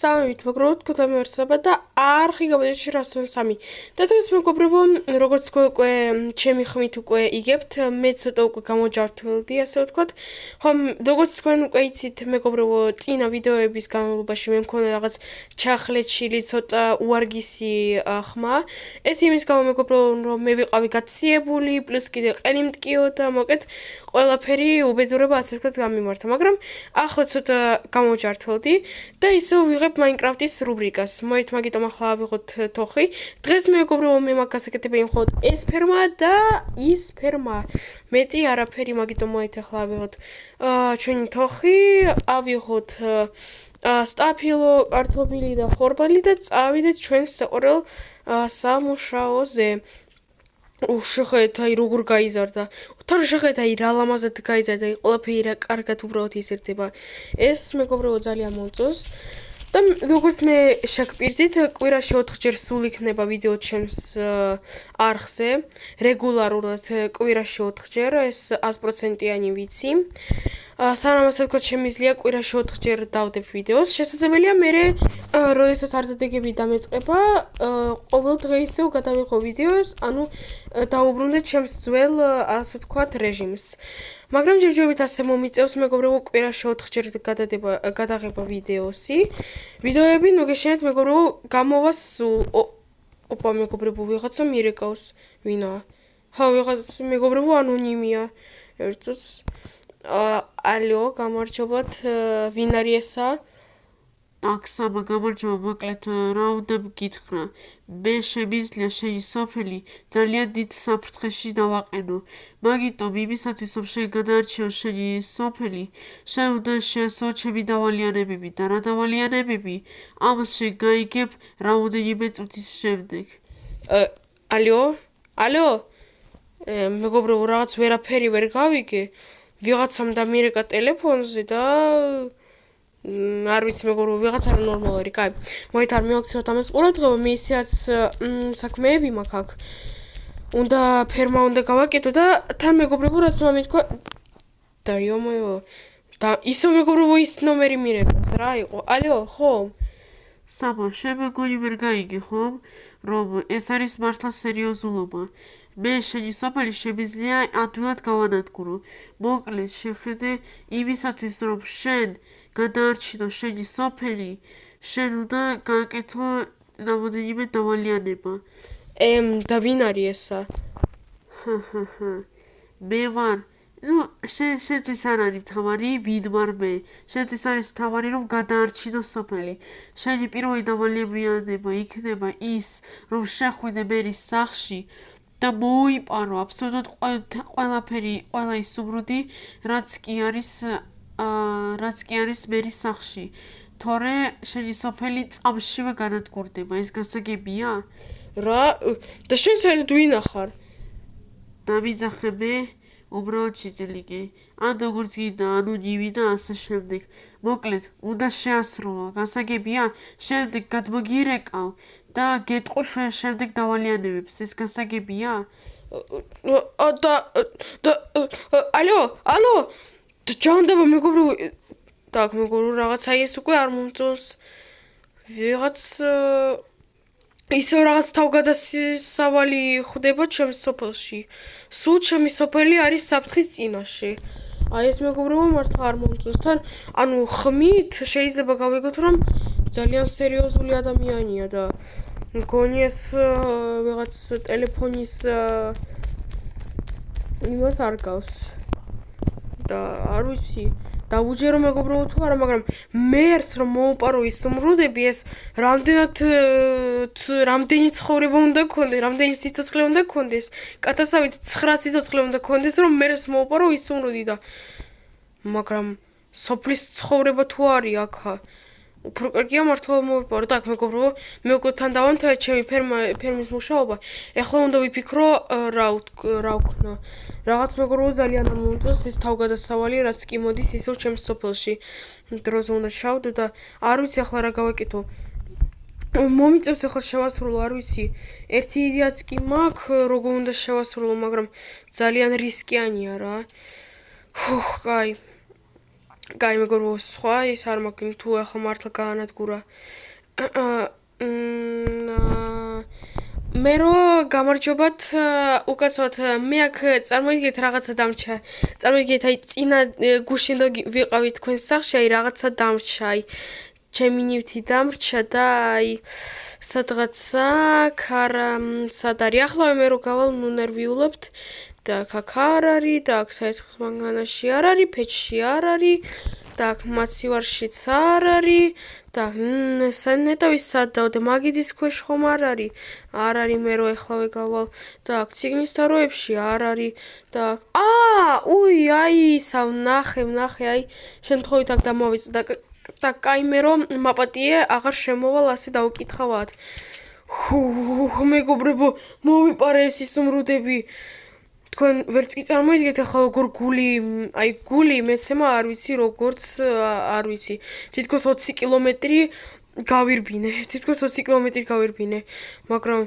სამივით მეგობრებო თქვენ მეურსება და არხი გამოდის 103 და დღეს მეგობრებო როგორც თქვენ უკვე ჩემი ხმით უკვე იგებთ მე ცოტა უკვე გამოჯართვდი ასე ვთქვათ ხომ როგორც თქვენ უკვე იცით მეგობრებო წინა ვიდეოების განმავლობაში მე მქონდა რაღაც ჩახლეჩილი ცოტა უარგისი ხმა ეს იმის გამო მეგობრებო რომ მე ვიყავი გაციებული პლუს კიდე ყელი მткиო და მოკეთ ყველაფერი უბედურება ასე ვთქვათ გამიმართა მაგრამ ახლა ცოტა გამოჯართვდი და ისევ ვიღებ Minecraft-ის რუბრიკას. მაგიტომ ახლა ავიღოთ თოხი. დღეს მეგობრებო მე მაგ გასაკეთებია მხოლოდ ეს ფერმა და ის ფერმა. მეტი არაფერი, მაგიტომ ახლა ავიღოთ ჩვენი თოხი, ავიღოთ სტაფილო, კარტოფილი და ხორბალი და წავიდეთ ჩვენს საყვარელ სამუშაოზე. შეხედეთ აი როგორ გაიზარდა. თან შეხედეთ აი რა ლამაზად გაიზარდა, ყველაფერი რა კარგად უბრალოდ იზრდება. ეს მეგობრებო ძალიან მომწონს. და როგორც მე შეგპირდით, კვირაში 4 ჯერ სულ იქნება ვიდეო ჩემს არხზე, რეგულარულად კვირაში 4 ჯერ, ეს 100%-იანი ვიცი. სანამ ასე ვთქვათ, შემიძლია კვირაში 4 ჯერ დავდებ ვიდეოს. შესაძლებელია მე როდესაც არ დადეგები დამეწყება, ყოველ დღე ისევ გადავიღო ვიდეოს, ანუ დავუბრუნდეთ ჩემს ძველ, ასე ვთქვათ, რეჟიმს. მაგრამ ჯერჯერობით ასე მომიწევს მეგობრებო კვირაში 4 ჯერ გადაღება ვიდეოსი. ვიდეოები ნუგეშენეთ მეგობრებო გამოვა სულ. ოპა მეგობრებო ვიღაცა მირეკავს. ვინაა? ჰა ვიღაც მეგობრებო ანონიმია. ერთწუთს ალო, გამარჯობათ, ვინ არის ესა? Taksama გამარჯობა მოკლედ რა უნდა მკითხრა მე შემიძლია შენი სოფელი ძალიან დიდ საფრთხეში დავაყენო მაგიტომ იმისათვის რომ შენ გადაარჩიო შენი სოფელი შენ უნდა შეასრულო ჩემი დავალიანებები და რა დავალიანებები ამას შენ გაიგებ რამოდენიმე წუთის შემდეგ ალო მეგობრებო რაღაც ვერაფერი ვერ გავიგე ვიღაცამ დამირეკა ტელეფონზე და არ ვიცი მეგობრებო ვიღაც არ ნორმალური, კაი. მოით არ მივაქციოთ ამას ყურადღება, მე ისეაც საქმეები მაქვს აქ. უნდა ფერმა უნდა გავაკეთო და თან მეგობრებო რაც მომითქვა და იომოო. და ისო მეგობრებო ის ნომერი მირეკავს რა იყო? ალო, ხო? საბა, შენ მეგონი ვერ გაიგე, ხო? რომ ეს არის მართლა სერიოზულობა. მე შენი სოფელი შემიძლია ადვილად გავანადგურო. მოკლედ შეხედე იმისათვის რომ შენ გადაარჩინო შენი სოფელი, შენ უნდა გააკეთო რამოდენიმე დავალიანება. და ვინ არის ესა? მე ვარ. შენთვის არ არის მთავარი, ვინ ვარ მე. შენთვის არის მთავარი რომ გადაარჩინო სოფელი. შენი პირველი დავალიანება იქნება ის, რომ შეხვიდე მერის სახლში და მოუიპარო აბსოლუტურად ყველაფერი, ყველა ის უბრუდი, რაც კი არის მერის სახლში. თორე შენი სოფელი წამშივე განადგურდება, ეს გასაგებია? რა? და შენ საერთოდ ვინ ახარ? დამიძახე მე, უბრალოდ შიძლიგე. ან როგორც გინდა, ანონიმი და ასე შემდეგ. მოკლედ, უნდა შეასრულო, გასაგებია? შემდეგ გადმოგირეკავ და გეტყვი შემდეგ დავალიანებებს, ეს გასაგებია? ალო ჯანდება მეგობრებო так მეგობრებო რაღაცა ეს უკვე არ მომწონს ვიღაც ისევ რაღაც თავგადასავალი ხდება ჩემს სოფელში სულ ჩემი სოფელი არის საფრთხის წინაშე აი ეს მეგობრებო მართლა არ მომწონს თან ანუ ხმით შეიძლება გავიგოთ რომ ძალიან სერიოზული ადამიანია და მგონი ეს ვიღაც ტელეფონის იმას არ გავს და არ ვიცი დაუჯერო მეგობრებო თუ არა მაგრამ მერს რომ მოუპარო ის უმრუდები ეს რამდენი ცხოვრება უნდა გქონდეს რამდენი სიცოცხლე უნდა გქონდეს კატასავით 9 სიცოცხლე უნდა გქონდეს რომ მერს მოუპარო ის უმრუდი და მაგრამ სოფლის ცხოვრება თუ არის აქა უფრო კარგია მართლა მოვიპარო так მეგობრებო მე უკვე თან დავანთვალე ჩემი ფერმის მუშაობა ეხლა უნდა ვიფიქრო რა ვქნა რაღაც მეგობრებო ძალიან არ მომწონს ეს თავგადასავალი რაც კი მოდის ისევ ჩემს სოფელში დროზე უნდა ჩავდო და არ ვიცი ახლა რა გავაკეთო მომიწევს ახლა შევასრულო არ ვიცი ერთი იდეაც კი მაქვს როგორ უნდა შევასრულო მაგრამ ძალიან რისკიანია რა კაი კაი მეგობრებო, სხვა ის არ მაქვს თუ ახლა მართლა გაანადგურა. მე რო გამარჯობათ უკაცოთ მე აქ წარმოიდგინეთ რაღაცა დამრჩა. წარმოიდგინეთ აი წინა გუშინ რო ვიყავით თქვენ სახლში აი რაღაცა დამრჩა აი ჩემი ნივთი დამრჩა და აი სადღაცა სად არის ახლა მე რო გავალ ნუ ნერვიულებთ და აქ არ არის და აქ საეცხვის მანქანაში არ არის ფეჩში არ არის და აქ მაცივარშიც არ არის და ნეტავის სადავ და მაგიდის ქვეშ ხომ არ არის მე რო ეხლავე გავალ და აქ ციგნის თაროებში არ არის და უი აი ისა ვნახე აი შემთხვევით აქ დამოვიწ და კაი მე რომ მაპატიე აღარ შემოვალ ასე დავკითხავად. მეგობრებო, მოვიპარე ეს ისუმრუდები. თქვენ ვერც კი წარმოიდგეთ ახლა როგორ გული მეცემა არ ვიცი როგორც არ ვიცი. თითქოს 20 კილომეტრი გავირბინე. მაგრამ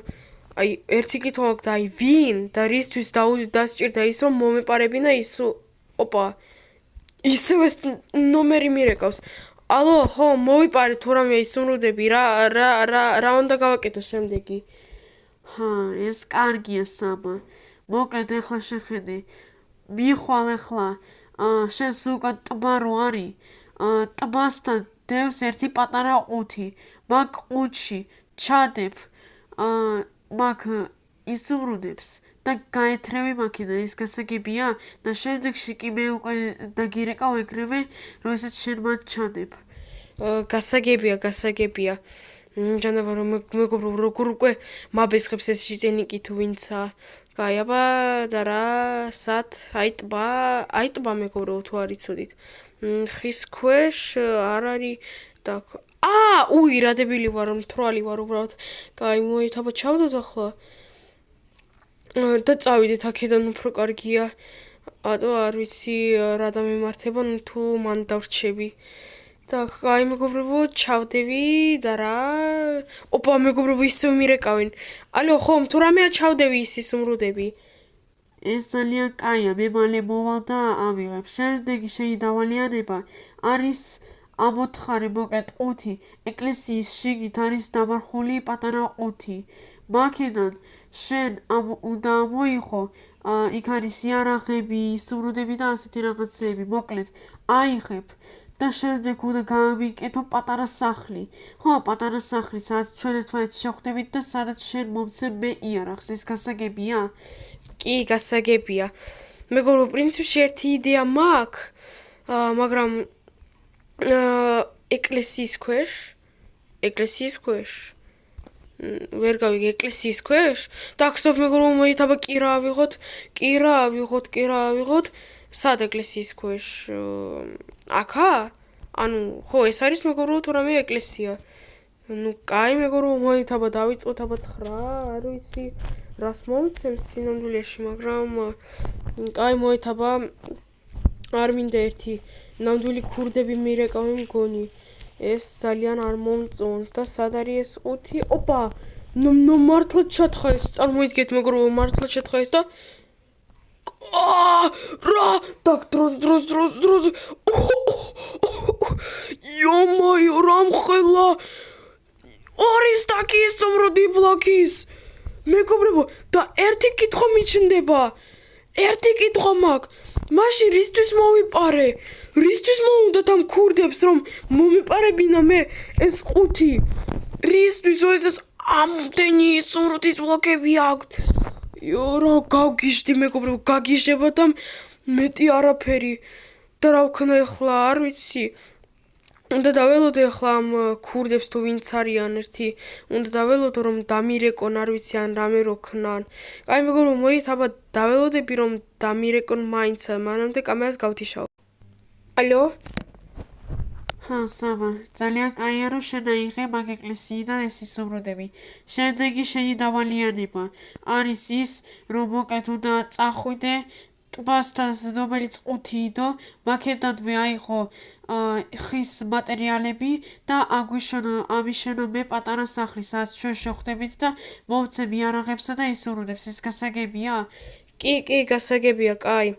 აი ერთი კითხვა აქვს და აი ვინ და რისთვის დასჭირდა ის რომ მომეპარებინა ის ოპა ისევ ეს ნომერი მირეკავს. ალო, ხო, მოვიპარე თუ რამე ისუმრუდები რა უნდა გავაკეთო შემდეგი? ეს კარგია სამა. მოკლედ ეხლა შეხედე. მიხვალ ეხლა შენს უკან ტბა რო არის. ტბასთან დევს ერთი პატარა ყუთი. მაგ ყუთში ჩადებ მაგ ისუმრუდებს და გაეთრევი მაქედან ეს გასაგებია და შემდეგში კი მე უკვე დაგირეკავ ეგრევე რომ ესეც შენ მათ ჩადებ. გასაგებია. ჯანაბა რომ მეგობრო როგორ უკვე მაბესხებს ეს შიწენიკი თუ ვინცა. კაი აბა და რა სად აი ტბა მეგობრო თუ არ იცოდით. ხის ქვეშ არ არის და უი რა დებილი ვარ მთვრალი ვარ უბრალოდ. კაი მოითაბა ჩავდოთ ახლა. და წავიდეთ აქედან უფრო კარგია. არ ვიცი რა დამემართება თუ მან დავრჩები. და კაი მეგობრებო ჩავდები და რა ოპა მეგობრებო ისევ მირეკავენ. ალო ხომ თუ რამეა ჩავდები ის ისუმრუდები. ეს ძალიან კაია მე მალე მოვალ და ავიღებ. შემდეგი შენი დავალიანება არის ამოთხარი მოკლედ ყუთი ეკლესიის შიგით არის დამარხული პატარა ყუთი. მაქედან შენ უნდა მოიხო იქ არის იარაღები, ისუმრუდები და ასეთი რაღაცები. მოკლედ აიღებ და შემდეგ უნდა გავიკეთო პატარა სახლი. ხო, პატარა სახლი, სადაც ჩვენ ერთმანეთს შევხვდებით და სადაც შენ მომცემ მე იარაღს. ეს გასაგებია? კი, გასაგებია. მეგობრო, პრინციპში ერთი იდეა მაქვს, მაგრამ ეკლესიის ქვეშ ვერ გავიგე ეკლესიის ქვეშ და ახსოვ მეგობრო მოითაბა კირა ავიღოთ სად ეკლესიის ქვეშ აქა ანუ ხო ეს არის მეგობრო თუ რამე ეკლესია ნუ კაი მეგობრო მოითაბა დავიწყოთ აბა 9 არ ვიცი რას მომცემ სინამდვილეში მაგრამ კაი მოითაბა არ მინდა ერთი ნამდვილი ქურდები მირეკავი მგონი ეს ძალიან არ მომწონს და სად არის ეს ყუთი? ოპა, მართლა ჩათხა ეს, წარმოიდგეთ მეგობრო, მართლა ჩათხა ეს და რა, დაგ დროს. იომაიო, რამხელა. არის დაკი ის ზომროდი ბლოკის. მეგობრებო, და ერთი კითხვა მიჩნდება. ერთი კითხვა მაქვს. მაშინ რისთვის მოვიპარე? რისთვის მოუნდათ ამ ქურდებს რომ მომეპარებინა მე ეს ყუთი? რისთვის ეს ამდენი ზომროდის ბლოკები აქვს? რა გავგიჟდი მეგობრებო, გაგიჟება და მეტი არაფერი. და რა ვქნა ახლა არ ვიცი. უნდა დაველოდე ახლა ამ ქურდებს თუ ვინც არიან ერთი. უნდა დაველოდო რომ დამირეკონ არ ვიცი ან რამე რო ქნან. კაი მეგობრო მოითაბა დაველოდები რომ დამირეკონ მაინც მანამდე კამერას გავთიშავ. ალო? სავა, ძალიან კაია რომ შენ აიღე მაგ ეკლესიიდან ეს ისუმრუდები. შემდეგი შენი დავალიანება არის ის რომ მოკლედ უნდა წახვიდე ტბასთან რომელიც ყუთიიდო მაქედანვე აიღო ხის მატერიალები და ამიშენო მე პატარა სახლი სადაც ჩვენ შევხვდებით და მოვცემ იარაღებსა და ისუმრუდებს ეს გასაგებია? კი, გასაგებია, კაი.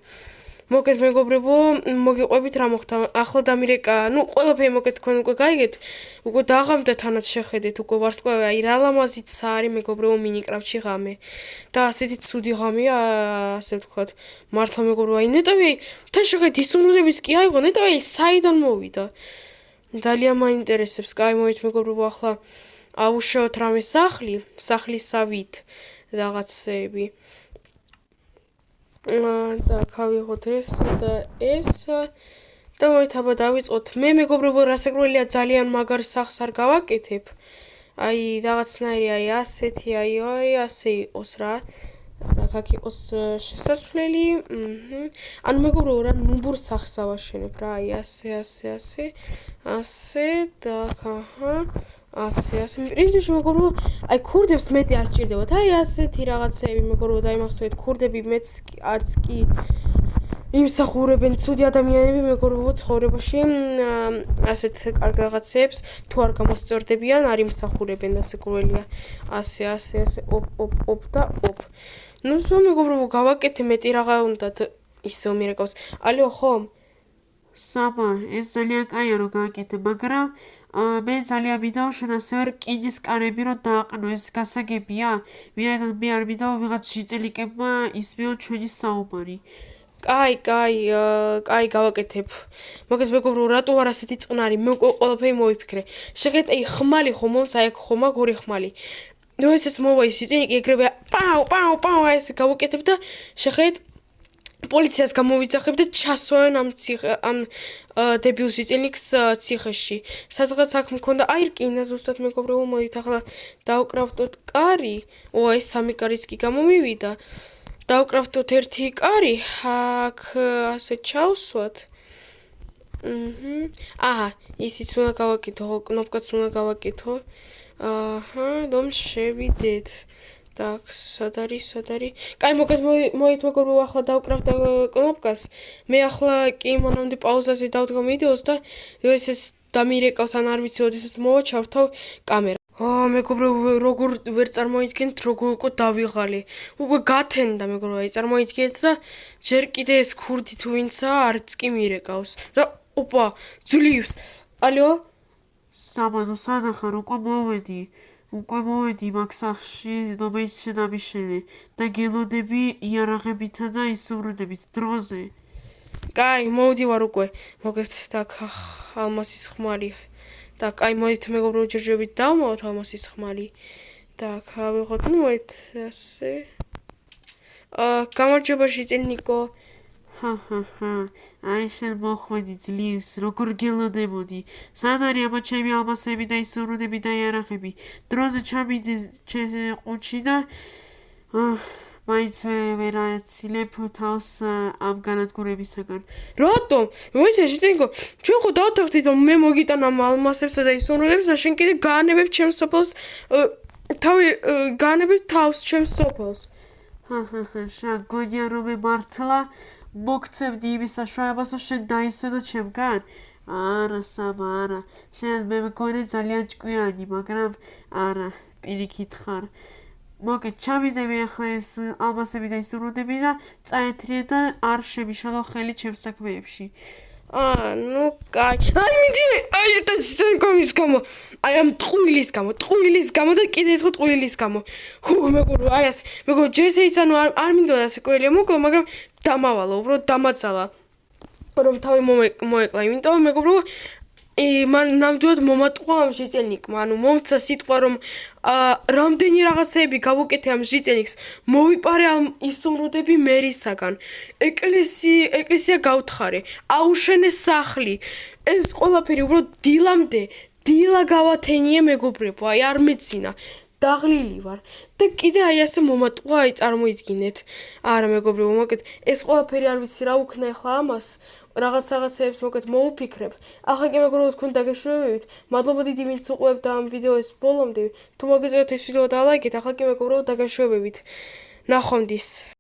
მოგეთ მეგობრებო, მოგიყვებით რა მოხდა. ახლა დამირეკა, ყველაფერი მოგეთ თქვენ უკვე გაიგეთ. უკვე დაღამდა თანაც შეხედეთ, უკვე ვარსკვლავი, აი რა ლამაზიც არის მეგობრებო მინიკრაფტში ღამე. და ასეთი ცუდი ღამეა, ასე ვთქვათ. მართლა მეგობრებო, აი ნეტავი, თან შეხედეთ ის უნდების კი აიღო, ნეტავი საიდან მოვიდა. ძალიან მაინტერესებს, კაი მოით მეგობრებო, ახლა აუშავთ რამე სახლისავით რაღაცები. და გავიღოთ ეს და ეს და მოითაბა დავიწყოთ. მე მეგობრებო, რასაკვირველია ძალიან მაგარ სახს არ გავაკეთებ. აი რაღაცნაირი აი ასეთი აი ასე იყოს რა. აქ იყოს შესასვლელი. ანუ მეგობრებო რა ნუბურ სახს ავაშენებ რა. აი ასე და აჰა ასე პრინციპში მეგობრებო, აი ქურდებს მეტი არ სჭირდებათ. აი ასეთი რაღაცეები მეგობრებო, დაიმახსოვრეთ, ქურდები მეც არც კი იმსახურებენ ცუდი ადამიანები მეგობრებო ცხოვრებაში, ასეთ კარგ რაღაცებს თუ არ გამოსწორდებიან, არ იმსახურებენ, რასაკვირველია. ასე ოპ და ოპ. სო მეგობრებო, გავაკეთე მეტი რაღა უნდათ ისევ მირეკავს. ალიო ხო? საბა, ეს ძალიან კაია რომ გააკეთე, მაგრამ მე ძალიან მინდაო ასევე რკინის კარები რომ დააყენო, ეს გასაგებია? ვინაიდან მე არ მინდაო ვიღაც შიწელიკებმა ისმეო ჩვენი საუბარი. კაი, გავაკეთებ. მოგეთ მეგობრებო, რატო არ ასეთი წყნარი? მე უკვე ყველაფერი მოვიფიქრე. შეხედეთ, აი ხმალი ხომ მომს, აი აქ ხომ აქვს ორი ხმალი. ეს მოვა ის შიწელიკი ეგრევე პაუ ეს გავაკეთებ და შეხედეთ პოლიციას გამოვიძახებ და ჩასვავენ ამ დებილ შიწელიკს ციხეში. სადღაც აქ მქონდა აი რკინა ზუსტად მეგობრებო, მოდით ახლა დავკრავტოთ კარი. ეს სამი კარიც კი გამომივიდა. დავკრავტოთ ერთი კარი, აქ ასე ჩავსვათ. ისიც უნდა გავაკეთო, კნოპკაც უნდა გავაკეთო. რომ შევიდეთ. так, სად არის? კაი, მოგეთ მოით მეგობრებო, ახლა დავკრავთ კნოპკას. მე ახლა კი მანამდე პაუზაზე დავდგა ვიდეოს და ეს დამირეკავს, ან არ ვიცი, ოდესაც მოვაჩავთავ კამერა. მეგობრებო, როგორ ვერ წარმოიდგენთ, როგორ უკვე დავიღალე. უკვე გათენდა მეგობრებო, აი წარმოიდგენთ და ჯერ კიდე ეს ქურდი თუ ვინცა არც კი მირეკავს. და ოპა, ძulius. ალიო? საბადო, სანახარ, უკვე მოვედი მაგ სახლში, რომელიც შენამიშენე და გელოდები იარაღებითა და ისურვდებით დროზე. კაი, მოვდივარ უკვე. მოგეთ так ალმასის ხმალი. так, აი მოდით მეგობრებო, ჯერჯერობით დავმოვოთ ალმასის ხმალი. так, ავიღოთ, მოით ასე. გამარჯობა შიწელნიკო. აი შენ მოხვედი ძლიერს, როგორ გელოდებოდი. სად არის ამა ჩემი ალმასები და ისურვდები და იარაღები. დროზე ჩამიდე ყუთში და მაინც ვერ აცილებ თავს ამ განადგურებისაგან. რატომ? მოიცა შიწელნიკო, ჩვენ ხო დავთანხმდით, რომ მე მოგიტან ამ ალმასებსა და ისურვდებს და შენ კიდე გაანებებ ჩემს სოფელს, გაანებებ თავს ჩემს სოფელს. შენ გონია რომ მე მართლა მოგცემდი იმის საშუალებას, რომ შენ დაისვენო ჩემგან? არა, საბა, არა. შენ მე მგონი ძალიან ჭკვიანი, მაგრამ არა, პირიქით ხარ. მოგეთ, ჩამიდე მე ახლა ეს ალმასები და ისურვდები და წაეთრიე და არ შემიშალო ხელი ჩემს საქმეებში. კაი. აი მინდიმე, აი და შენკომის გამო. აი ამ ტყუილის გამო და კიდე ერთხელ ტყუილის გამო. მეგობრებო, აი ასე. მეგობრებო, ჯერეიც ანუ არ მინდოდა ასე ყველია მოკლა, მაგრამ დამავალა, უბრალოდ დამაწალა. რომ თავი მოეკლა, იმიტომ მეგობრებო, მან ნამდვილად მომატყვა ამ შიწელნიკმა, ანუ მომცა სიტყვა, რომ რამდენი რაღაცეები გავუკეთე ამ შიწელნიკს, მოვიპარე ამ ისურვდები მერისაგან, ეკლესია გავთხარე, აუშენე სახლი, ეს ყველაფერი უბრალოდ დილა გავათენიე მეგობრებო, აი არ მეცინა. დაღლილი ვარ და კიდე აი ასე მომატყვა, აი წარმოიდგინეთ. არა მეგობრებო, მოკეთ, ეს ყველაფერი არ ვიცი რა უქნა ახლა ამას. რაღაცეებს მოკეთ მოვუფიქრებ. ახლა კი მეგობრებო, თქვენ დაგეშვებებით. მადლობა დიდი ვინც უყურებთ ამ ვიდეოს ბოლომდე. თუ მოგეწონათ ეს ვიდეო და ლაიქეთ, ახლა კი მეგობრებო, დაგეშვებებით. ნახვამდის.